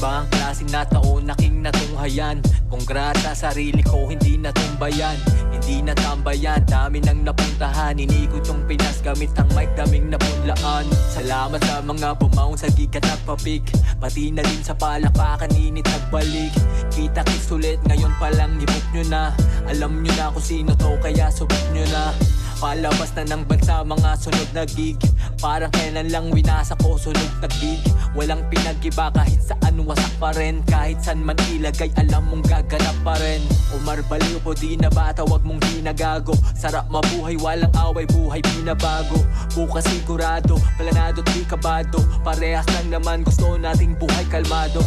ibang klaseng na taon aking natunghayan. Kongrata sarili ko, hindi natumbayan, hindi natambayan. Dami nang napuntahan, inikot yung Pinas gamit ang mic, daming napunlaan. Salamat sa mga bumaon sa gig at nagpapik, pati na din sa palakpakan init nagbalik. Kita-kits ulit, ngayon palang nibok nyo na. Alam nyo na kung sino to, kaya subok nyo na. Palabas na ng bansa mga sunod na gig, parang kailan lang winasa ko sunod na gig. Walang pinag-iba kahit saan wasak pa rin, kahit saan man ilagay alam mong gaganap pa rin. Umar baliw ko di na bata, wag mong ginagago. Sarap mabuhay, walang away, buhay pinabago. Bukas sigurado, planado at di kabado, parehas lang naman gusto nating buhay kalmado.